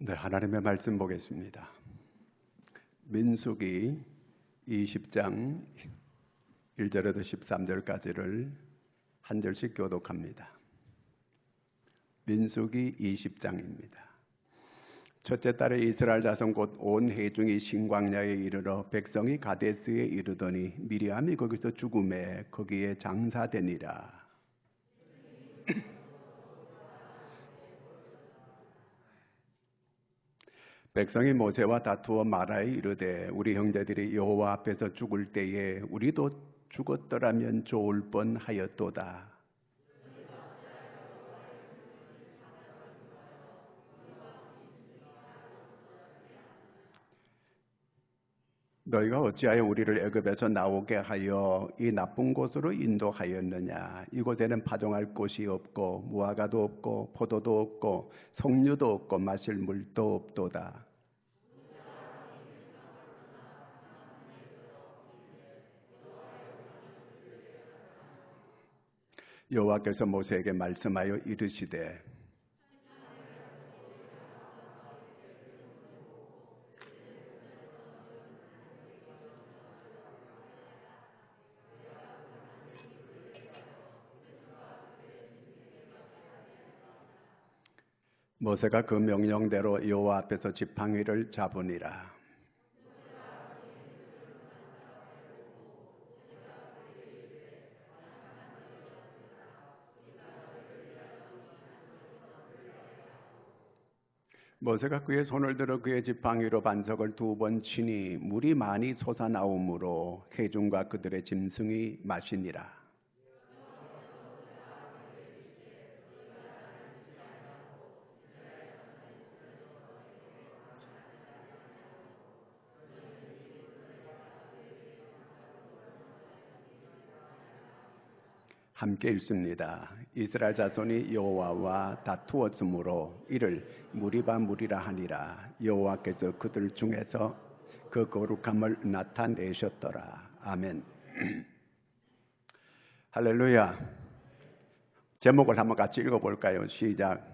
네, 하나님의 말씀 보겠습니다. 민수기 20장 1절에서 13절까지를 한 절씩 교독합니다. 민수기 20장입니다. 첫째 달에 이스라엘 자손 곧 온 회중이 신광야에 이르러 백성이 가데스에 이르더니 미리암이 거기서 죽음에 거기에 장사되니라. 백성이 모세와 다투어 말하여 이르되 우리 형제들이 여호와 앞에서 죽을 때에 우리도 죽었더라면 좋을 뻔하였도다. 너희가 어찌하여 우리를 애굽에서 나오게 하여 이 나쁜 곳으로 인도하였느냐? 이곳에는 파종할 곳이 없고 무화과도 없고 포도도 없고 석류도 없고 마실 물도 없도다. 여호와께서 모세에게 말씀하여 이르시되 모세가 그 명령대로 여호와 앞에서 지팡이를 잡으니라. 모세가 그의 손을 들어 그의 지팡이로 반석을 2번 치니 물이 많이 솟아나오므로 회중과 그들의 짐승이 마시니라. 함께 읽습니다. 이스라엘 자손이 여호와와 다투었으므로 이를 무리바 하니라. 여호와께서 그들 중에서 그 거룩함을 나타내셨더라. 아멘. 할렐루야. 제목을 한번 같이 읽어볼까요? 시작.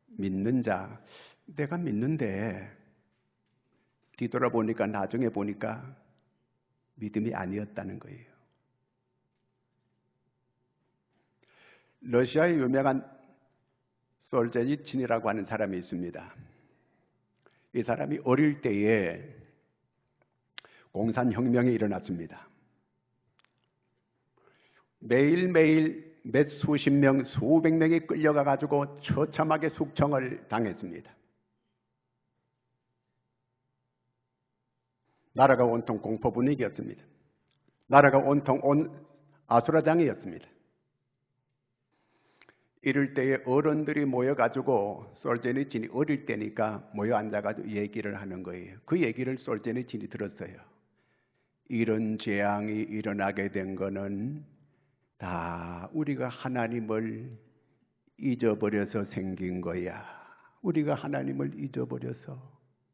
믿는 자. 내가 믿는데 뒤돌아보니까 나중에 보니까 믿음이 아니었다는 거예요. 러시아의 유명한 솔제니친이라고 하는 사람이 있습니다. 이 사람이 어릴 때에 공산혁명이 일어났습니다. 매일매일 몇 수십 명, 수백 명이 끌려가 가지고 처참하게 숙청을 당했습니다. 나라가 온통 공포 분위기였습니다. 나라가 온통 아수라장이었습니다. 이럴 때에 어른들이 모여가지고 솔제니친이 어릴 때니까 모여 앉아가지고 얘기를 하는 거예요. 그 얘기를 솔제니친이 들었어요. 이런 재앙이 일어나게 된 거는 다 우리가 하나님을 잊어버려서 생긴 거야. 우리가 하나님을 잊어버려서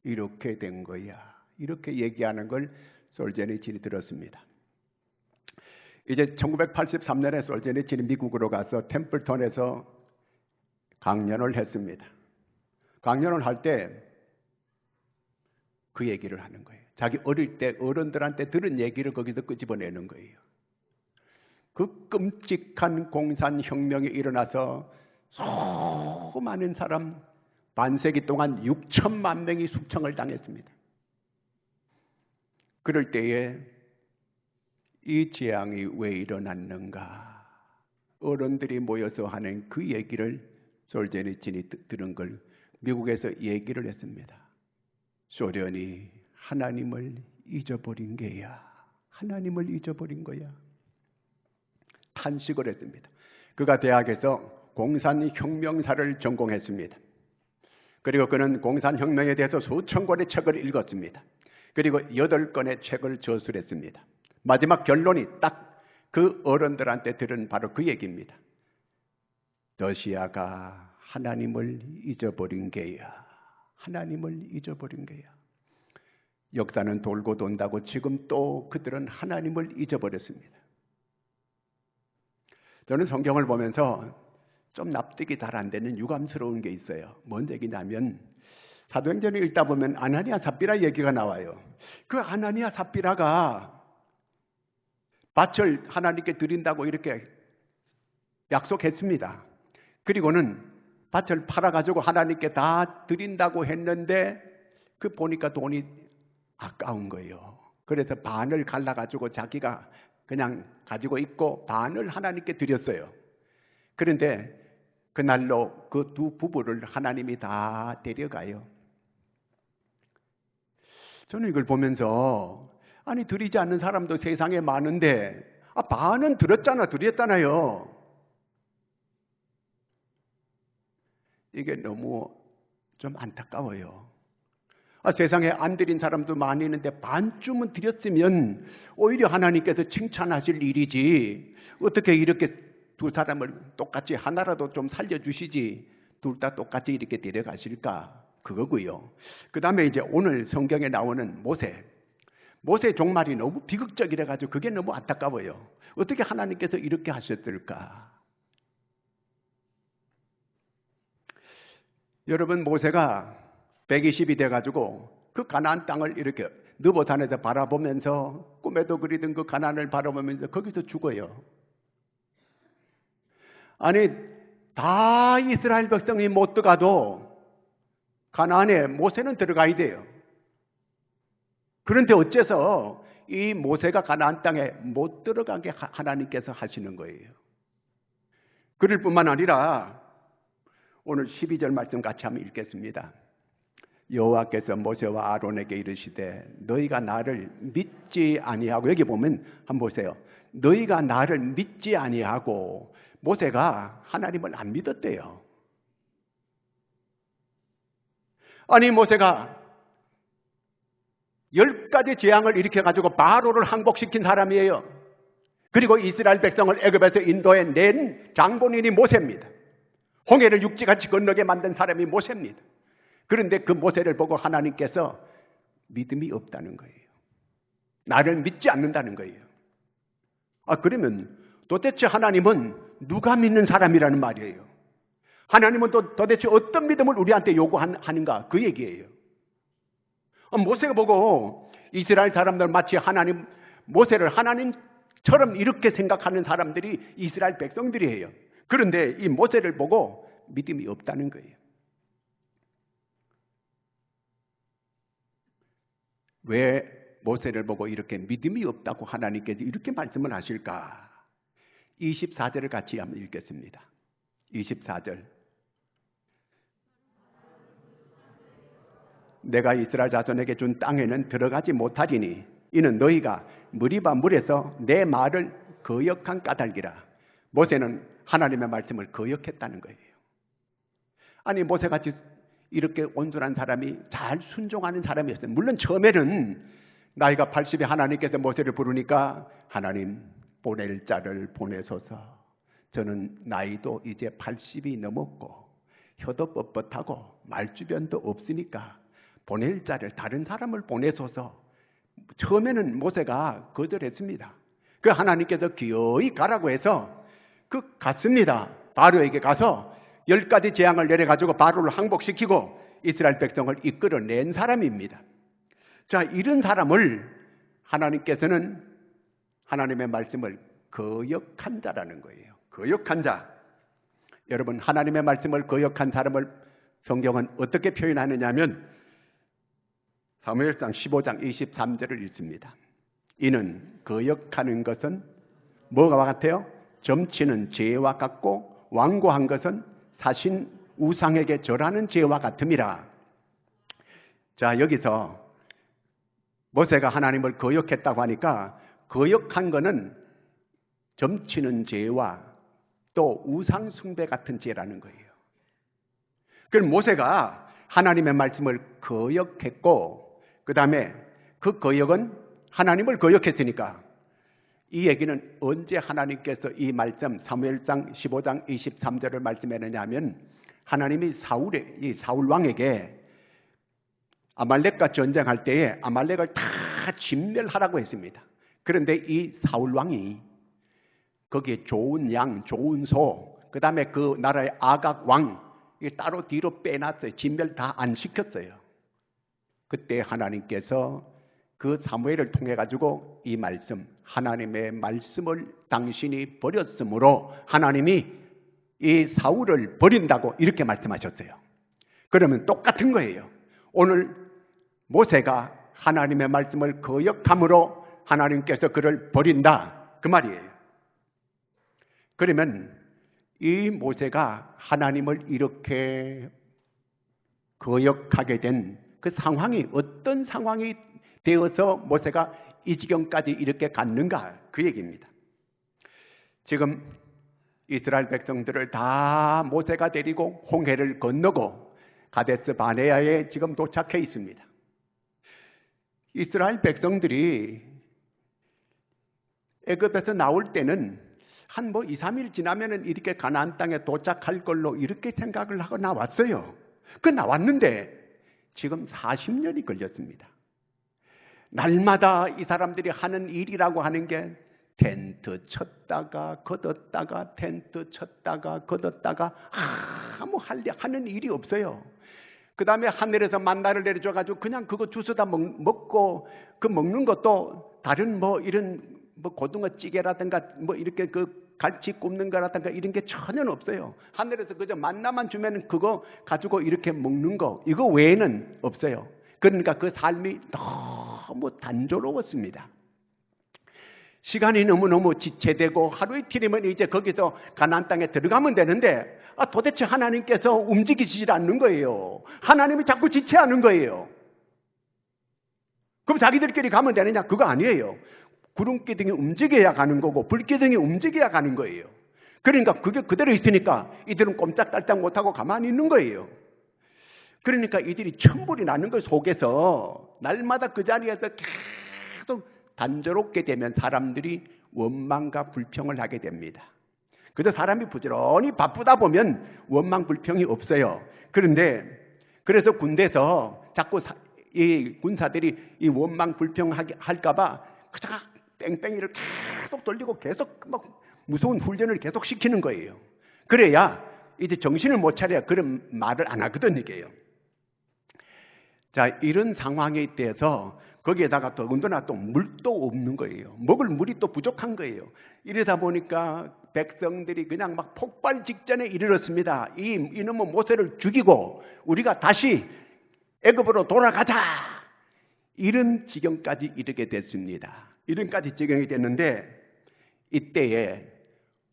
이렇게 된 거야. 이렇게 얘기하는 걸 솔제니친이 들었습니다. 이제 1983년에 솔제니친이 미국으로 가서 템플턴에서 강연을 했습니다. 강연을 할 때 그 얘기를 하는 거예요. 자기 어릴 때 어른들한테 들은 얘기를 거기서 끄집어내는 거예요. 그 끔찍한 공산혁명이 일어나서 수많은 사람, 반세기 동안 6천만 명이 숙청을 당했습니다. 그럴 때에 이 재앙이 왜 일어났는가? 어른들이 모여서 하는 그 얘기를 솔제니친이 들은 걸 미국에서 얘기를 했습니다. 소련이 하나님을 잊어버린 게야. 하나님을 잊어버린 거야. 탄식을 했습니다. 그가 대학에서 공산혁명사를 전공했습니다. 그리고 그는 공산혁명에 대해서 수천 권의 책을 읽었습니다. 그리고 8권의 책을 저술했습니다. 마지막 결론이 딱 그 어른들한테 들은 바로 그 얘기입니다. 러시아가 하나님을 잊어버린 게야. 하나님을 잊어버린 게야. 역사는 돌고 돈다고 지금 또 그들은 하나님을 잊어버렸습니다. 저는 성경을 보면서 좀 납득이 잘 안 되는 유감스러운 게 있어요. 뭔 얘기냐면 사도행전을 읽다 보면 아나니아 삽비라 얘기가 나와요. 그 아나니아 삽비라가 밭을 하나님께 드린다고 이렇게 약속했습니다. 그리고는 밭을 팔아가지고 하나님께 다 드린다고 했는데 그 보니까 돈이 아까운 거예요. 그래서 반을 갈라가지고 자기가 그냥 가지고 있고 반을 하나님께 드렸어요. 그런데 그날로 그 두 부부를 하나님이 다 데려가요. 저는 이걸 보면서 아니 드리지 않는 사람도 세상에 많은데 반은 드렸잖아요. 이게 너무 좀 안타까워요. 세상에 안 드린 사람도 많이 있는데 반쯤은 드렸으면 오히려 하나님께서 칭찬하실 일이지 어떻게 이렇게 두 사람을 똑같이 하나라도 좀 살려주시지 둘 다 똑같이 이렇게 데려가실까 그거고요. 그 다음에 이제 오늘 성경에 나오는 모세 종말이 너무 비극적이라 가지고 그게 너무 안타까워요. 어떻게 하나님께서 이렇게 하셨을까? 여러분 모세가 120이 돼가지고 그 가나안 땅을 이렇게 느보산에서 바라보면서 꿈에도 그리던 그 가나안을 바라보면서 거기서 죽어요. 아니 다 이스라엘 백성이 못 들어가도 가나안에 모세는 들어가야 돼요. 그런데 어째서 이 모세가 가나안 땅에 못 들어가게 하나님께서 하시는 거예요. 그럴 뿐만 아니라 오늘 12절 말씀 같이 한번 읽겠습니다. 여호와께서 모세와 아론에게 이르시되 너희가 나를 믿지 아니하고 여기 보면 한번 보세요. 너희가 나를 믿지 아니하고 모세가 하나님을 안 믿었대요. 아니 모세가 10가지 재앙을 일으켜가지고 바로를 항복시킨 사람이에요. 그리고 이스라엘 백성을 애굽에서 인도해 낸 장본인이 모세입니다. 홍해를 육지같이 건너게 만든 사람이 모세입니다. 그런데 그 모세를 보고 하나님께서 믿음이 없다는 거예요. 나를 믿지 않는다는 거예요. 그러면 도대체 하나님은 누가 믿는 사람이라는 말이에요. 하나님은 도대체 어떤 믿음을 우리한테 요구하는가 그 얘기예요. 모세가 보고 이스라엘 사람들 마치 모세를 하나님처럼 이렇게 생각하는 사람들이 이스라엘 백성들이에요. 그런데 이 모세를 보고 믿음이 없다는 거예요. 왜 모세를 보고 이렇게 믿음이 없다고 하나님께서 이렇게 말씀을 하실까? 24절을 같이 한번 읽겠습니다. 24절. 내가 이스라엘 자손에게 준 땅에는 들어가지 못하리니 이는 너희가 무리바 물에서 내 말을 거역한 까닭이라. 모세는 하나님의 말씀을 거역했다는 거예요. 아니 모세같이 이렇게 온전한 사람이 잘 순종하는 사람이었어요. 물론 처음에는 나이가 80에 하나님께서 모세를 부르니까 하나님 보낼 자를 보내소서. 저는 나이도 이제 80이 넘었고 혀도 뻣뻣하고 말주변도 없으니까 보낼 자를 다른 사람을 보내소서. 처음에는 모세가 거절했습니다. 그 하나님께서 기어이 가라고 해서 갔습니다. 바로에게 가서 10가지 재앙을 내려가지고 바로를 항복시키고 이스라엘 백성을 이끌어낸 사람입니다. 자, 이런 사람을 하나님께서는 하나님의 말씀을 거역한 자라는 거예요. 거역한 자. 여러분 하나님의 말씀을 거역한 사람을 성경은 어떻게 표현하느냐 하면 사무엘상 15장 23절을 읽습니다. 이는 거역하는 것은 뭐가 같아요? 점치는 죄와 같고 완고한 것은 사신 우상에게 절하는 죄와 같음이라. 자, 여기서 모세가 하나님을 거역했다고 하니까 거역한 거는 점치는 죄와 또 우상 숭배 같은 죄라는 거예요. 그럼 모세가 하나님의 말씀을 거역했고 그 다음에 그 거역은 하나님을 거역했으니까 이 얘기는 언제 하나님께서 이 말씀 사무엘상 15장 23절을 말씀했느냐 하면 하나님이 사울 왕에게 아말렉과 전쟁할 때에 아말렉을 다 진멸하라고 했습니다. 그런데 이 사울 왕이 거기에 좋은 양, 좋은 소, 그 다음에 그 나라의 아각 왕 따로 뒤로 빼놨어요. 진멸 다 안 시켰어요. 그때 하나님께서 그 사무엘을 통해 가지고 이 말씀, 하나님의 말씀을 당신이 버렸으므로 하나님이 이 사울을 버린다고 이렇게 말씀하셨어요. 그러면 똑같은 거예요. 오늘 모세가 하나님의 말씀을 거역함으로 하나님께서 그를 버린다 그 말이에요. 그러면 이 모세가 하나님을 이렇게 거역하게 된 그 상황이 어떤 상황이 되어서 모세가 이 지경까지 이렇게 갔는가 그 얘기입니다. 지금 이스라엘 백성들을 다 모세가 데리고 홍해를 건너고 가데스 바네아에 지금 도착해 있습니다. 이스라엘 백성들이 애굽에서 나올 때는 한 2, 3일 지나면은 이렇게 가나안 땅에 도착할 걸로 이렇게 생각을 하고 나왔어요. 그 나왔는데 지금 40년이 걸렸습니다. 날마다 이 사람들이 하는 일이라고 하는 게 텐트 쳤다가 걷었다가 텐트 쳤다가 걷었다가 아무 하는 일이 없어요. 그 다음에 하늘에서 만나를 내려줘가지고 그냥 그거 주워다 먹고 그 먹는 것도 다른 이런 고등어찌개라든가 이렇게 그 갈치 굽는 거라든가 이런 게 전혀 없어요. 하늘에서 그저 만나만 주면 그거 가지고 이렇게 먹는 거 이거 외에는 없어요. 그러니까 그 삶이 너무 단조로웠습니다. 시간이 너무너무 지체되고 하루 이틀이면 이제 거기서 가나안 땅에 들어가면 되는데 도대체 하나님께서 움직이시질 않는 거예요. 하나님이 자꾸 지체하는 거예요. 그럼 자기들끼리 가면 되느냐? 그거 아니에요. 구름기둥이 움직여야 가는 거고 불기둥이 움직여야 가는 거예요. 그러니까 그게 그대로 있으니까 이들은 꼼짝달싹 못하고 가만히 있는 거예요. 그러니까 이들이 천불이 나는 것 속에서 날마다 그 자리에서 계속 단조롭게 되면 사람들이 원망과 불평을 하게 됩니다. 그래서 사람이 부지런히 바쁘다 보면 원망 불평이 없어요. 그런데 그래서 군대에서 자꾸 이 군사들이 이 원망 불평하게 할까봐 뺑뺑이를 계속 돌리고 계속 무서운 훈련을 계속 시키는 거예요. 그래야 이제 정신을 못 차려야 그런 말을 안 하거든 이게요. 자, 이런 상황에 대해서 거기에다가 더군다나 또 물도 없는 거예요. 먹을 물이 또 부족한 거예요. 이러다 보니까 백성들이 그냥 막 폭발 직전에 이르렀습니다. 이놈의 모세를 죽이고 우리가 다시 애굽으로 돌아가자. 이런 지경까지 이르게 됐습니다. 이런까지 지경이 됐는데 이때에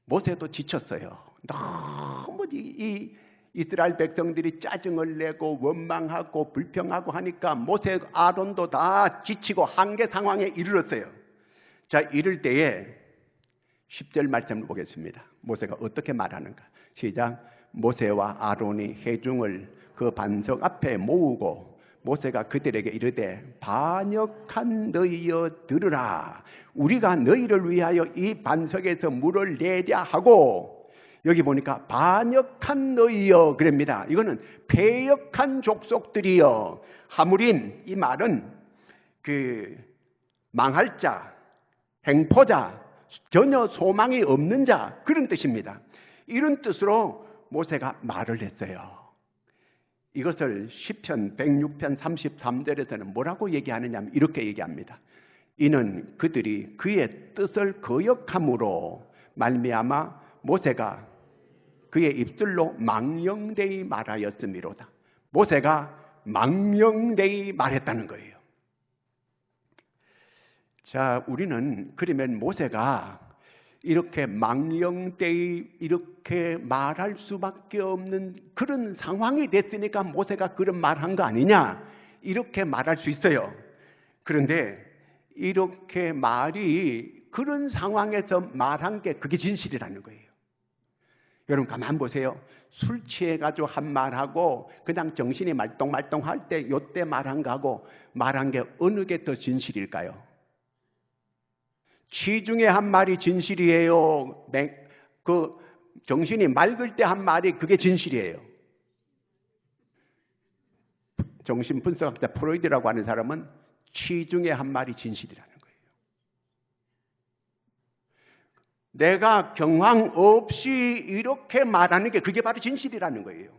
모세도 지쳤어요. 너무 이 이스라엘 백성들이 짜증을 내고 원망하고 불평하고 하니까 모세 아론도 다 지치고 한계 상황에 이르렀어요. 자, 이럴 때에 10절 말씀을 보겠습니다. 모세가 어떻게 말하는가. 시작. 모세와 아론이 회중을 그 반석 앞에 모으고 모세가 그들에게 이르되 반역한 너희여 들으라. 우리가 너희를 위하여 이 반석에서 물을 내랴 하고, 여기 보니까 반역한 너희여 그럽니다. 이거는 패역한 족속들이여. 하물인 이 말은 그 망할 자, 행포자, 전혀 소망이 없는 자 그런 뜻입니다. 이런 뜻으로 모세가 말을 했어요. 이것을 시편 106편 33절에서는 뭐라고 얘기하느냐 하면 이렇게 얘기합니다. 이는 그들이 그의 뜻을 거역함으로 말미암아 모세가 그의 입술로 망령되이 말하였음이로다. 모세가 망령되이 말했다는 거예요. 자, 우리는 그러면 모세가 이렇게 망령되이 이렇게 말할 수밖에 없는 그런 상황이 됐으니까 모세가 그런 말한 거 아니냐 이렇게 말할 수 있어요. 그런데 이렇게 그런 상황에서 말한 게 그게 진실이라는 거예요. 여러분 가만 보세요. 술 취해가지고 한 말하고 그냥 정신이 말똥말똥할 때 요때 말한 거하고 말한 게 어느 게 더 진실일까요? 취중에 한 말이 진실이에요. 그 정신이 맑을 때 한 말이 그게 진실이에요. 정신분석학자 프로이드라고 하는 사람은 취중에 한 말이 진실이라는 거예요. 내가 경황 없이 이렇게 말하는 게 그게 바로 진실이라는 거예요.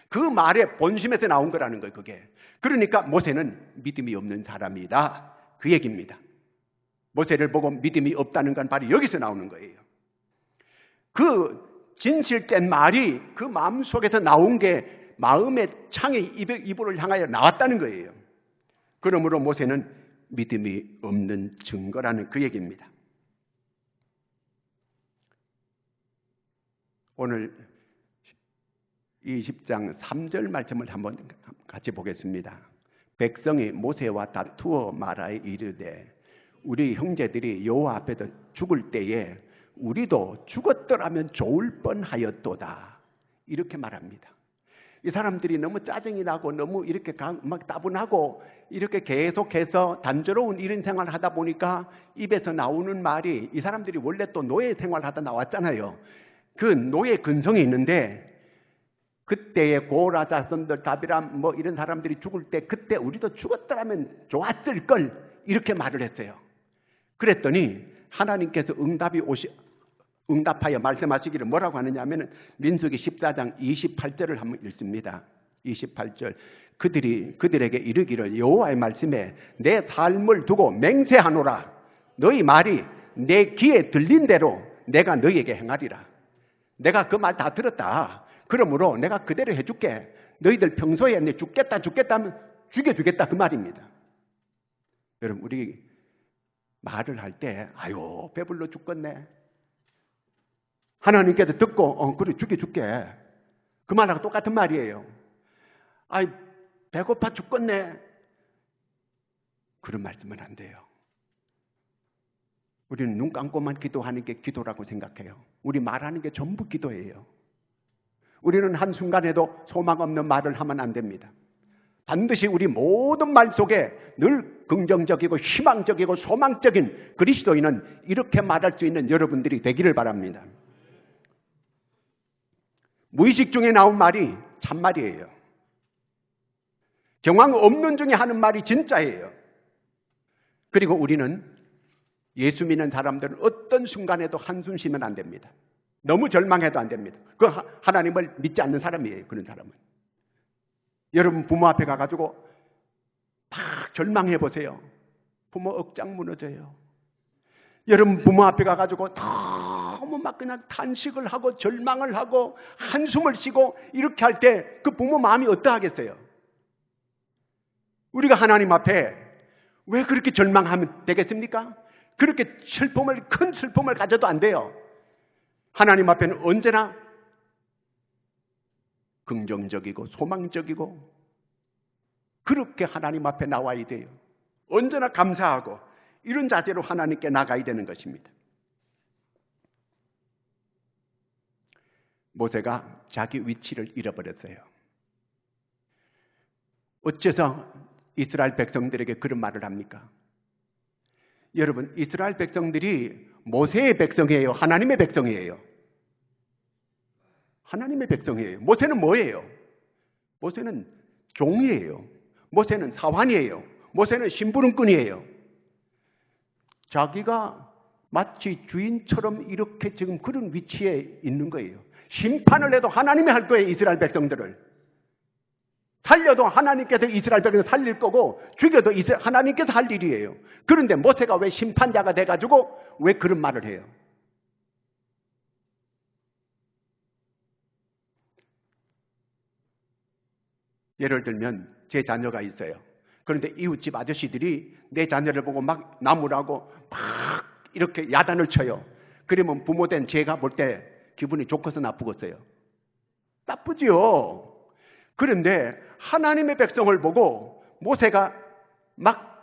그 말의 본심에서 나온 거라는 거예요. 그게. 그러니까 모세는 믿음이 없는 사람이다. 그 얘기입니다. 모세를 보고 믿음이 없다는 건 바로 여기서 나오는 거예요. 그 진실된 말이 그 마음속에서 나온 게 마음의 창에 이불을 향하여 나왔다는 거예요. 그러므로 모세는 믿음이 없는 증거라는 그 얘기입니다. 오늘 20장 3절 말씀을 한번 같이 보겠습니다. 백성이 모세와 다투어 말하여 이르되 우리 형제들이 여호와 앞에서 죽을 때에 우리도 죽었더라면 좋을 뻔하였도다. 이렇게 말합니다. 이 사람들이 너무 짜증이 나고 너무 이렇게 막 따분하고 이렇게 계속해서 단조로운 이런 생활을 하다 보니까 입에서 나오는 말이, 이 사람들이 원래 또 노예 생활하다 나왔잖아요. 그 노예 근성이 있는데 그때의 고라 자손들 다비람 뭐 이런 사람들이 죽을 때 그때 우리도 죽었더라면 좋았을 걸 이렇게 말을 했어요. 그랬더니 하나님께서 응답하여 말씀하시기를 뭐라고 하느냐 하면 민수기 14장 28절을 한번 읽습니다. 28절. 그들에게 이르기를 여호와의 말씀에 내 삶을 두고 맹세하노라. 너희 말이 내 귀에 들린 대로 내가 너희에게 행하리라. 내가 그 말 다 들었다. 그러므로 내가 그대로 해줄게. 너희들 평소에 내 죽겠다 하면 죽여주겠다 그 말입니다. 여러분, 우리 말을 할 때 아유 배불러 죽겠네. 하나님께서 듣고 그래 죽여줄게. 그 말하고 똑같은 말이에요. 아이 배고파 죽겠네. 그런 말씀은 안 돼요. 우리는 눈 감고만 기도하는 게 기도라고 생각해요. 우리 말하는 게 전부 기도예요. 우리는 한순간에도 소망 없는 말을 하면 안 됩니다. 반드시 우리 모든 말 속에 늘 긍정적이고 희망적이고 소망적인 그리스도인은 이렇게 말할 수 있는 여러분들이 되기를 바랍니다. 무의식 중에 나온 말이 참말이에요. 경황 없는 중에 하는 말이 진짜예요. 그리고 우리는 예수 믿는 사람들은 어떤 순간에도 한숨 쉬면 안 됩니다. 너무 절망해도 안 됩니다. 그 하나님을 믿지 않는 사람이에요. 그런 사람은. 여러분 부모 앞에 가가지고 막 절망해 보세요. 부모 억장 무너져요. 여러분 부모 앞에 가가지고 너무 막 그냥 탄식을 하고 절망을 하고 한숨을 쉬고 이렇게 할 때 그 부모 마음이 어떠하겠어요? 우리가 하나님 앞에 왜 그렇게 절망하면 되겠습니까? 그렇게 큰 슬픔을 가져도 안 돼요. 하나님 앞에는 언제나 긍정적이고 소망적이고 그렇게 하나님 앞에 나와야 돼요. 언제나 감사하고 이런 자세로 하나님께 나가야 되는 것입니다. 모세가 자기 위치를 잃어버렸어요. 어째서 이스라엘 백성들에게 그런 말을 합니까? 여러분, 이스라엘 백성들이 모세의 백성이에요? 하나님의 백성이에요? 하나님의 백성이에요. 모세는 뭐예요? 모세는 종이에요. 모세는 사환이에요. 모세는 심부름꾼이에요. 자기가 마치 주인처럼 이렇게 지금 그런 위치에 있는 거예요. 심판을 해도 하나님이 할 거예요. 이스라엘 백성들을. 살려도 하나님께서 이스라엘 백성을 살릴 거고 죽여도 하나님께서 할 일이에요. 그런데 모세가 왜 심판자가 돼가지고 왜 그런 말을 해요? 예를 들면 제 자녀가 있어요. 그런데 이웃집 아저씨들이 내 자녀를 보고 막 나무라고 막 이렇게 야단을 쳐요. 그러면 부모된 제가 볼 때 기분이 좋겠어 나쁘겠어요? 나쁘지요. 그런데 하나님의 백성을 보고 모세가 막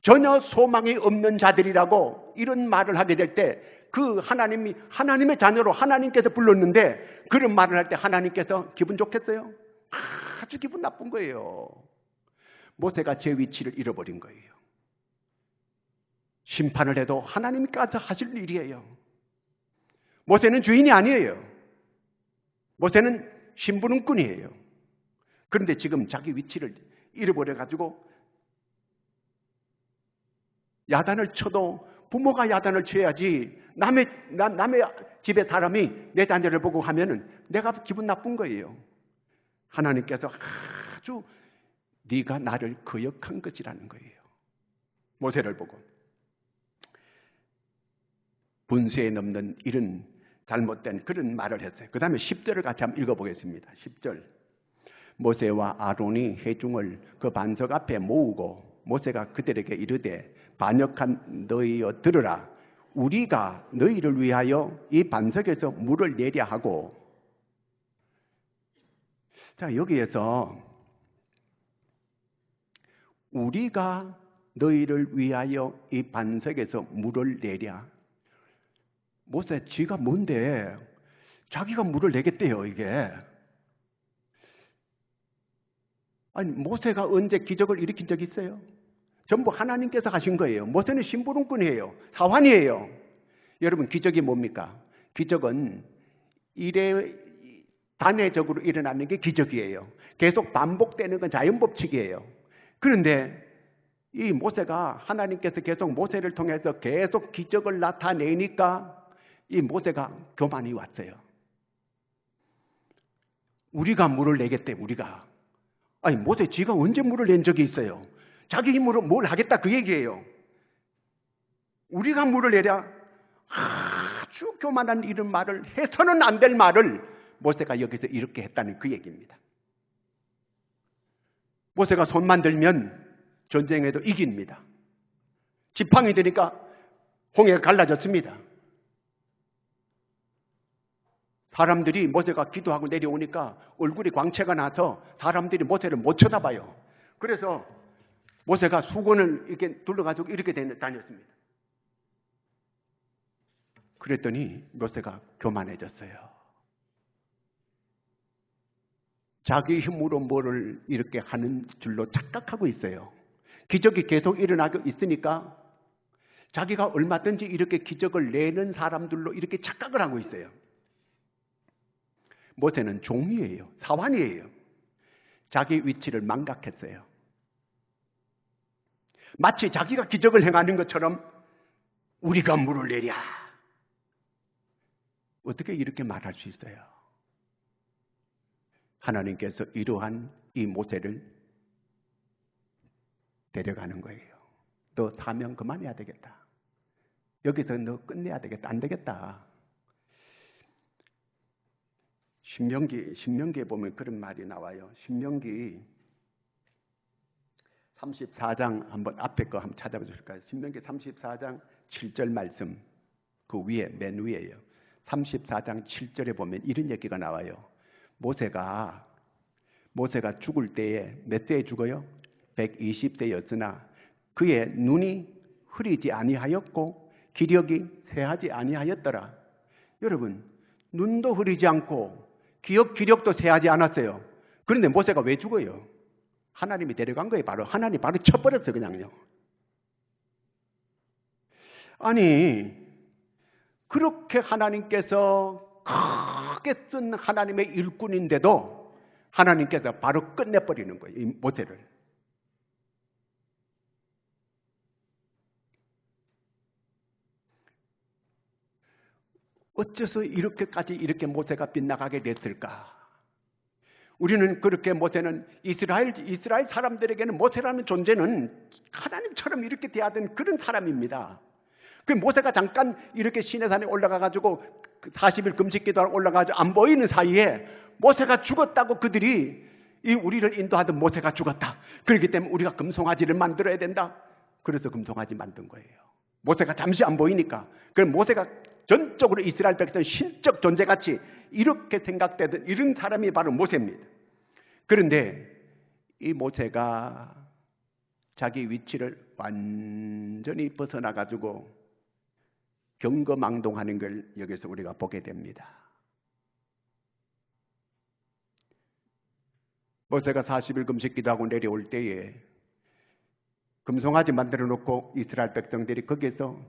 전혀 소망이 없는 자들이라고 이런 말을 하게 될 때 그 하나님의 자녀로 하나님께서 불렀는데 그런 말을 할 때 하나님께서 기분 좋겠어요? 아주 기분 나쁜 거예요. 모세가 제 위치를 잃어버린 거예요. 심판을 해도 하나님께서 하실 일이에요. 모세는 주인이 아니에요. 모세는 심부름꾼이에요. 그런데 지금 자기 위치를 잃어버려가지고 야단을 쳐도 부모가 야단을 쳐야지 남의 집에 사람이 내 자녀를 보고 하면은 내가 기분 나쁜 거예요. 하나님께서 아주 네가 나를 거역한 것이라는 거예요. 모세를 보고. 분수에 넘는 이런 잘못된 그런 말을 했어요. 그 다음에 10절을 같이 한번 읽어보겠습니다. 10절. 모세와 아론이 회중을 그 반석 앞에 모으고 모세가 그들에게 이르되 반역한 너희여 들으라. 우리가 너희를 위하여 이 반석에서 물을 내려 하고. 자, 여기에서 우리가 너희를 위하여 이 반석에서 물을 내랴. 모세 지가 뭔데 자기가 물을 내겠대요. 이게 아니 모세가 언제 기적을 일으킨 적 있어요? 전부 하나님께서 하신 거예요. 모세는 심부름꾼이에요. 사환이에요. 여러분 기적이 뭡니까? 기적은 단회적으로 일어나는 게 기적이에요. 계속 반복되는 건 자연법칙이에요. 그런데 이 모세가 하나님께서 계속 모세를 통해서 계속 기적을 나타내니까 이 모세가 교만이 왔어요. 우리가 물을 내겠대. 우리가. 아니 모세 지가 언제 물을 낸 적이 있어요? 자기 힘으로 뭘 하겠다 그 얘기예요. 우리가 물을 내랴. 아주 교만한 이런 말을 해서는 안 될 말을 모세가 여기서 이렇게 했다는 그 얘기입니다. 모세가 손만 들면 전쟁에도 이깁니다. 지팡이 되니까 홍해가 갈라졌습니다. 사람들이 모세가 기도하고 내려오니까 얼굴이 광채가 나서 사람들이 모세를 못 쳐다봐요. 그래서 모세가 수건을 이렇게 둘러가지고 이렇게 다녔습니다. 그랬더니 모세가 교만해졌어요. 자기 힘으로 뭐를 이렇게 하는 줄로 착각하고 있어요. 기적이 계속 일어나고 있으니까 자기가 얼마든지 이렇게 기적을 내는 사람들로 이렇게 착각을 하고 있어요. 모세는 종이에요. 사환이에요. 자기 위치를 망각했어요. 마치 자기가 기적을 행하는 것처럼 우리가 물을 내랴. 어떻게 이렇게 말할 수 있어요? 하나님께서 이러한 이 모세를 데려가는 거예요. 너 사명 그만해야 되겠다. 여기서 너 끝내야 되겠다. 안 되겠다. 신명기에 보면 그런 말이 나와요. 신명기 34장 한번 앞에 거 한번 찾아봐 주실까요? 신명기 34장 7절 말씀 그 위에 맨 위에요. 34장 7절에 보면 이런 얘기가 나와요. 모세가 죽을 때에 몇 세에 죽어요? 120세였으나 그의 눈이 흐리지 아니하였고 기력이 쇠하지 아니하였더라. 여러분 눈도 흐리지 않고 기력도 쇠하지 않았어요. 그런데 모세가 왜 죽어요? 하나님이 데려간 거예요. 하나님이 바로 쳐버렸어요. 그냥요. 아니 그렇게 하나님께서 크게 쓴 하나님의 일꾼인데도 하나님께서 바로 끝내버리는 거예요. 이 모세를. 어째서 이렇게 모세가 빗나가게 됐을까? 우리는 그렇게 모세는 이스라엘 사람들에게는 모세라는 존재는 하나님처럼 이렇게 대하던 그런 사람입니다. 그 모세가 잠깐 이렇게 시내산에 올라가가지고 40일 금식 기도하러 올라가가지고 안 보이는 사이에 모세가 죽었다고 그들이 우리를 인도하던 모세가 죽었다. 그렇기 때문에 우리가 금송아지를 만들어야 된다. 그래서 금송아지 만든 거예요. 모세가 잠시 안 보이니까. 그럼 모세가 전적으로 이스라엘 백성의 신적 존재같이 이렇게 생각되던 이런 사람이 바로 모세입니다. 그런데 이 모세가 자기 위치를 완전히 벗어나가지고 경거망동하는 걸 여기서 우리가 보게 됩니다. 모세가 40일 금식 기도하고 내려올 때에 금송아지 만들어 놓고 이스라엘 백성들이 거기에서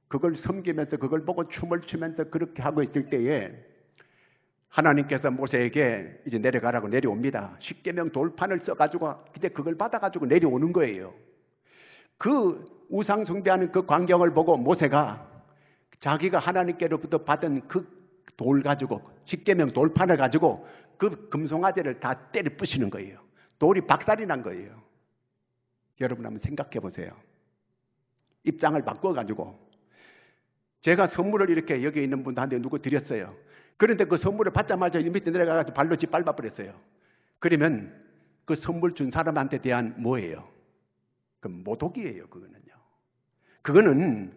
그걸 섬기면서 그걸 보고 춤을 추면서 그렇게 하고 있을 때에 하나님께서 모세에게 이제 내려가라고 내려옵니다. 십계명 돌판을 써가지고 이제 그걸 받아가지고 내려오는 거예요. 그 우상 숭배하는 그 광경을 보고 모세가 자기가 하나님께로부터 받은 그 돌 가지고, 십계명 돌판을 가지고 그 금송아지를 다 때려 부시는 거예요. 돌이 박살이 난 거예요. 여러분 한번 생각해 보세요. 입장을 바꿔가지고 제가 선물을 이렇게 여기 있는 분한테 누구 드렸어요. 그런데 그 선물을 받자마자 이 밑에 내려가서 발로 짓밟아버렸어요. 그러면 그 선물 준 사람한테 대한 뭐예요? 그 모독이에요. 그거는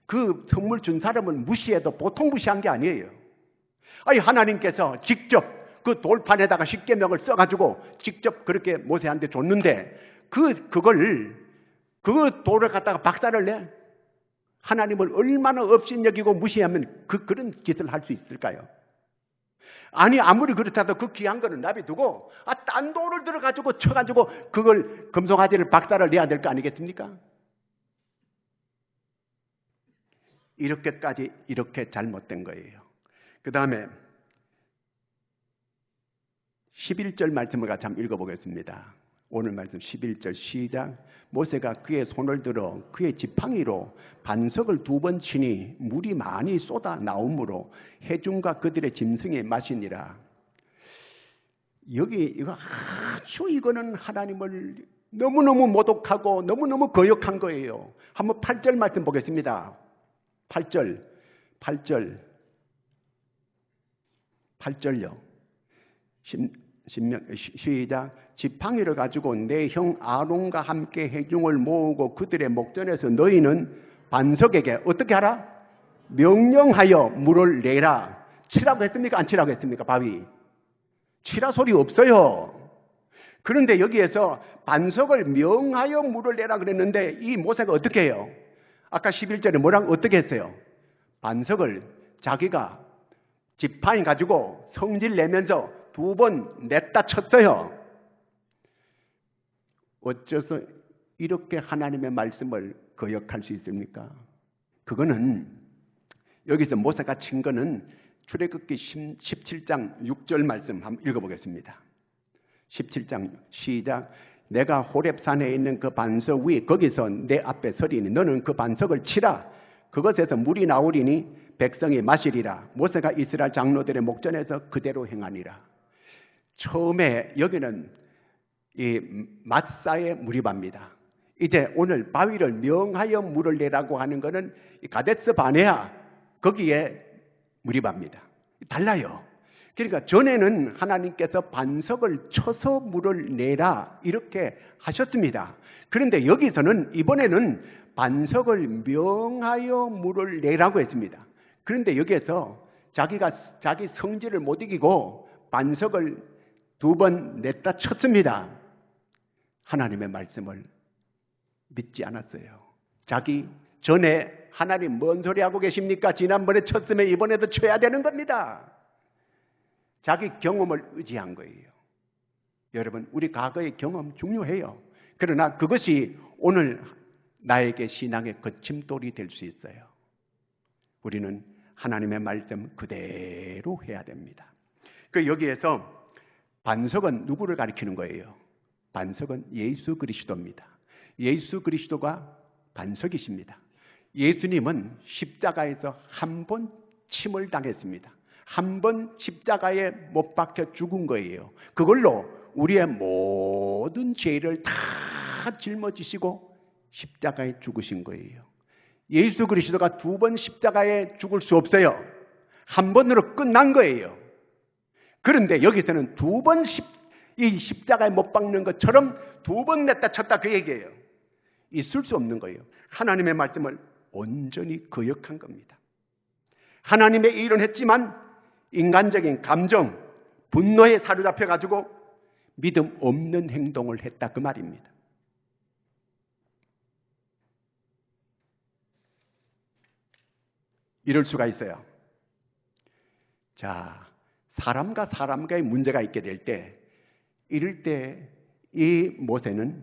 그 선물 준 사람을 무시해도 보통 무시한 게 아니에요. 아니, 하나님께서 직접 그 돌판에다가 십계명을 써가지고 직접 그렇게 모세한테 줬는데 그 돌을 갖다가 박살을 내? 하나님을 얼마나 업신여기고 무시하면 그런 짓을 할 수 있을까요? 아니, 아무리 그렇다도 그 귀한 거는 놔두고 딴 돌을 들어가지고 쳐가지고 그걸 금송아지를 박살을 내야 될 거 아니겠습니까? 이렇게까지 이렇게 잘못된 거예요. 그 다음에 11절 말씀을 같이 한번 읽어보겠습니다. 오늘 말씀 11절 시작. 모세가 그의 손을 들어 그의 지팡이로 반석을 2번 치니 물이 많이 쏟아 나오므로 해중과 그들의 짐승이 마시니라. 이거는 하나님을 너무너무 모독하고 너무너무 거역한 거예요. 한번 8절 말씀 보겠습니다. 8절요. 시작. 지팡이를 가지고 내 형 아론과 함께 회중을 모으고 그들의 목전에서 너희는 반석에게 어떻게 하라? 명령하여 물을 내라. 치라고 했습니까? 안 치라고 했습니까? 바위. 치라 소리 없어요. 그런데 여기에서 반석을 명하여 물을 내라 그랬는데 이 모세가 어떻게 해요? 아까 11절에 뭐라고 어떻게 했어요? 반석을 자기가 지팡이 가지고 성질 내면서 2번 냈다 쳤어요. 어째서 이렇게 하나님의 말씀을 거역할 수 있습니까? 그거는 여기서 모세가 친 거는 출애굽기 17장 6절 말씀 한번 읽어보겠습니다. 17장 시작. 내가 호렙산에 있는 그 반석 위 거기서 내 앞에 서리니 너는 그 반석을 치라. 그것에서 물이 나오리니 백성이 마시리라. 모세가 이스라엘 장로들의 목전에서 그대로 행하니라. 처음에 여기는 이 마사의 무리바입니다. 이제 오늘 바위를 명하여 물을 내라고 하는 것은 가데스 바네아 거기에 무리바입니다. 달라요. 그러니까 전에는 하나님께서 반석을 쳐서 물을 내라 이렇게 하셨습니다. 그런데 여기서는 이번에는 반석을 명하여 물을 내라고 했습니다. 그런데 여기에서 자기 성질을 못 이기고 반석을 2번 냈다 쳤습니다. 하나님의 말씀을 믿지 않았어요. 자기 전에 하나님 뭔 소리 하고 계십니까? 지난번에 쳤으면 이번에도 쳐야 되는 겁니다. 자기 경험을 의지한 거예요. 여러분, 우리 과거의 경험 중요해요. 그러나 그것이 오늘 나에게 신앙의 거침돌이 될 수 있어요. 우리는 하나님의 말씀 그대로 해야 됩니다. 여기에서 반석은 누구를 가리키는 거예요? 반석은 예수 그리스도입니다. 예수 그리스도가 반석이십니다. 예수님은 십자가에서 한 번 침을 당했습니다. 한 번 십자가에 못 박혀 죽은 거예요. 그걸로 우리의 모든 죄를 다 짊어지시고 십자가에 죽으신 거예요. 예수 그리스도가 2번 십자가에 죽을 수 없어요. 한 번으로 끝난 거예요. 그런데 여기서는 2번 이 십자가에 못 박는 것처럼 2번 냈다 쳤다 그 얘기예요. 있을 수 없는 거예요. 하나님의 말씀을 온전히 거역한 겁니다. 하나님의 일은 했지만 인간적인 감정, 분노에 사로잡혀가지고 믿음 없는 행동을 했다 그 말입니다. 이럴 수가 있어요. 자, 사람과 사람과의 문제가 있게 될 때, 이럴 때 이 모세는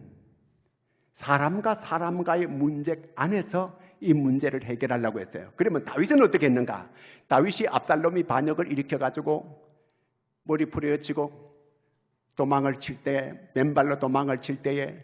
사람과 사람과의 문제 안에서 이 문제를 해결하려고 했어요. 그러면 다윗은 어떻게 했는가? 다윗이 압살롬이 반역을 일으켜가지고 머리 부러지고 도망을 칠 때, 맨발로 도망을 칠 때에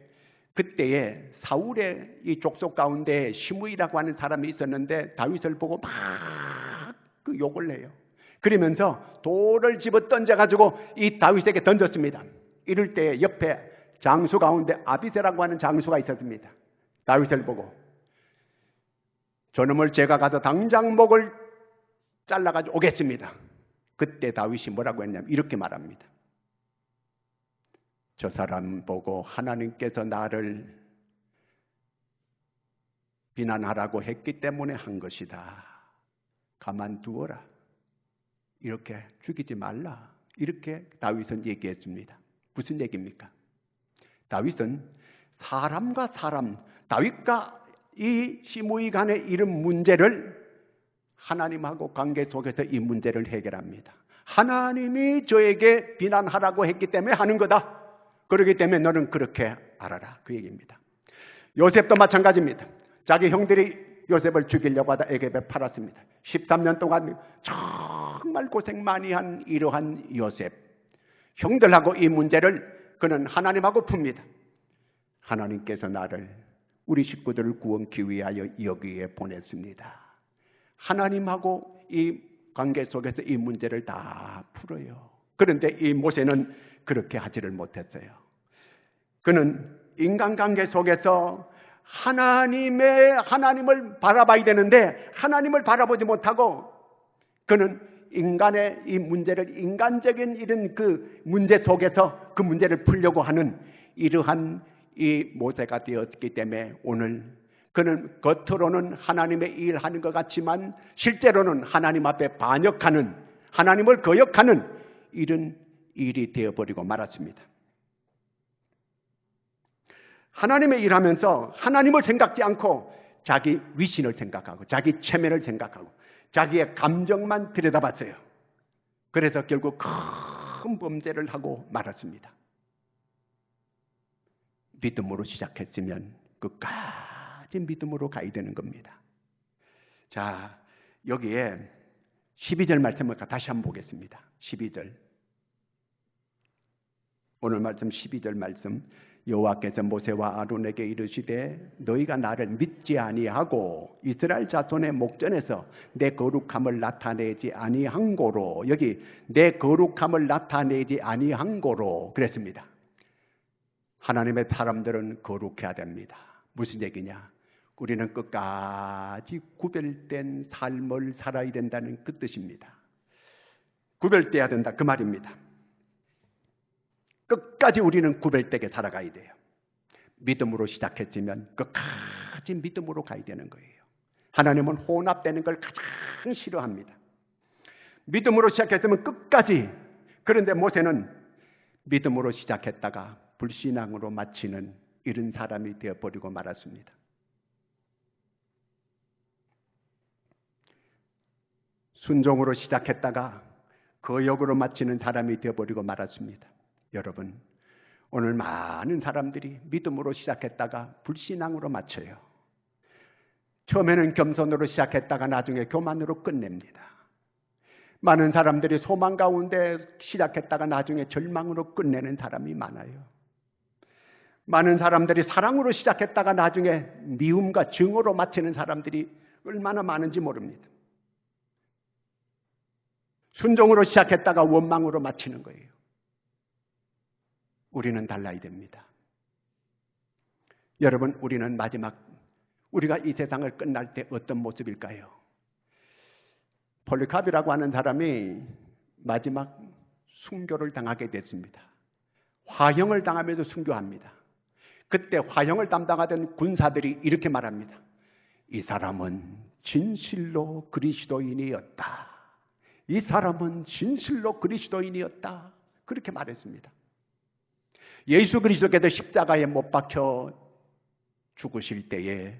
그때에 사울의 이 족속 가운데 시므이라고 하는 사람이 있었는데 다윗을 보고 막 그 욕을 해요. 그러면서 돌을 집어 던져가지고 이 다윗에게 던졌습니다. 이럴 때 옆에 장수 가운데 아비새라고 하는 장수가 있었습니다. 다윗을 보고 저놈을 제가 가서 당장 목을 잘라가지고 오겠습니다. 그때 다윗이 뭐라고 했냐면 이렇게 말합니다. 저 사람 보고 하나님께서 나를 비난하라고 했기 때문에 한 것이다. 가만두어라. 이렇게 죽이지 말라. 이렇게 다윗은 얘기했습니다. 무슨 얘기입니까? 다윗은 사람과 사람, 다윗과 이 시므이 간의 이런 문제를 하나님하고 관계 속에서 이 문제를 해결합니다. 하나님이 저에게 비난하라고 했기 때문에 하는 거다. 그렇기 때문에 너는 그렇게 알아라. 그 얘기입니다. 요셉도 마찬가지입니다. 자기 형들이 요셉을 죽이려고 하다 에귝에 팔았습니다. 13년 동안 정말 고생 많이 한 이러한 요셉. 형들하고 이 문제를 그는 하나님하고 풉니다. 하나님께서 나를 우리 식구들을 구원하기 위하여 여기에 보냈습니다. 하나님하고 이 관계 속에서 이 문제를 다 풀어요. 그런데 이 모세는 그렇게 하지를 못했어요. 그는 인간관계 속에서 하나님을 바라봐야 되는데 하나님을 바라보지 못하고 그는 인간의 이 문제를 인간적인 이런 그 문제 속에서 그 문제를 풀려고 하는 이러한 이 모세가 되었기 때문에 오늘 그는 겉으로는 하나님의 일을 하는 것 같지만 실제로는 하나님 앞에 반역하는 하나님을 거역하는 이런 일이 되어버리고 말았습니다. 하나님의 일하면서 하나님을 생각지 않고 자기 위신을 생각하고 자기 체면을 생각하고 자기의 감정만 들여다봤어요. 그래서 결국 큰 범죄를 하고 말았습니다. 믿음으로 시작했으면 끝까지 믿음으로 가야 되는 겁니다. 자, 여기에 12절 말씀을 다시 한번 보겠습니다. 12절. 오늘 말씀 12절 말씀. 여호와께서 모세와 아론에게 이르시되 너희가 나를 믿지 아니하고 이스라엘 자손의 목전에서 내 거룩함을 나타내지 아니한 고로, 여기 내 거룩함을 나타내지 아니한 고로 그랬습니다. 하나님의 사람들은 거룩해야 됩니다. 무슨 얘기냐? 우리는 끝까지 구별된 삶을 살아야 된다는 그 뜻입니다. 구별돼야 된다 그 말입니다. 끝까지 우리는 구별되게 살아가야 돼요. 믿음으로 시작했으면 끝까지 믿음으로 가야 되는 거예요. 하나님은 혼합되는 걸 가장 싫어합니다. 믿음으로 시작했으면 끝까지. 그런데 모세는 믿음으로 시작했다가 불신앙으로 마치는 이런 사람이 되어버리고 말았습니다. 순종으로 시작했다가 거역으로 마치는 사람이 되어버리고 말았습니다. 여러분, 오늘 많은 사람들이 믿음으로 시작했다가 불신앙으로 마쳐요. 처음에는 겸손으로 시작했다가 나중에 교만으로 끝냅니다. 많은 사람들이 소망 가운데 시작했다가 나중에 절망으로 끝내는 사람이 많아요. 많은 사람들이 사랑으로 시작했다가 나중에 미움과 증오로 마치는 사람들이 얼마나 많은지 모릅니다. 순종으로 시작했다가 원망으로 마치는 거예요. 우리는 달라야 됩니다. 여러분, 우리는 마지막 우리가 이 세상을 끝날 때 어떤 모습일까요? 폴리카비라고 하는 사람이 마지막 순교를 당하게 됐습니다. 화형을 당하면서 순교합니다. 그때 화형을 담당하던 군사들이 이렇게 말합니다. 이 사람은 진실로 그리스도인이었다. 이 사람은 진실로 그리스도인이었다. 그렇게 말했습니다. 예수 그리스도께서 십자가에 못 박혀 죽으실 때에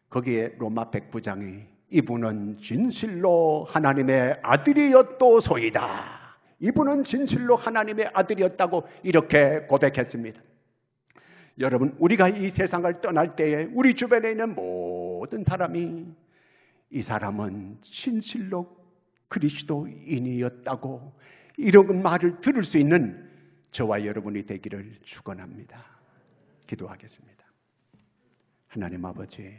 거기에 로마 백부장이 이분은 진실로 하나님의 아들이었도소이다. 이분은 진실로 하나님의 아들이었다고 이렇게 고백했습니다. 여러분, 우리가 이 세상을 떠날 때에 우리 주변에 있는 모든 사람이 이 사람은 진실로 그리스도인이었다고 이런 말을 들을 수 있는 저와 여러분이 되기를 축원합니다. 기도하겠습니다. 하나님 아버지,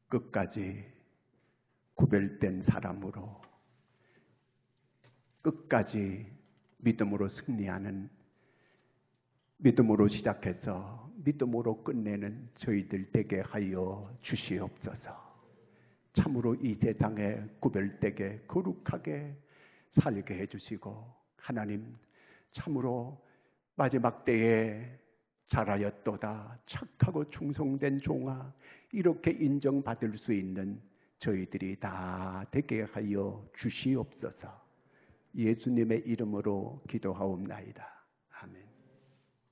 끝까지 구별된 사람으로, 끝까지 믿음으로 승리하는, 믿음으로 시작해서 믿음으로 끝내는 저희들 되게 하여 주시옵소서. 참으로 이 세상에 구별되게 거룩하게 살게 해주시고, 하나님 참으로 마지막 때에 잘하였도다 착하고 충성된 종아, 이렇게 인정받을 수 있는 저희들이 다 되게 하여 주시옵소서. 예수님의 이름으로 기도하옵나이다.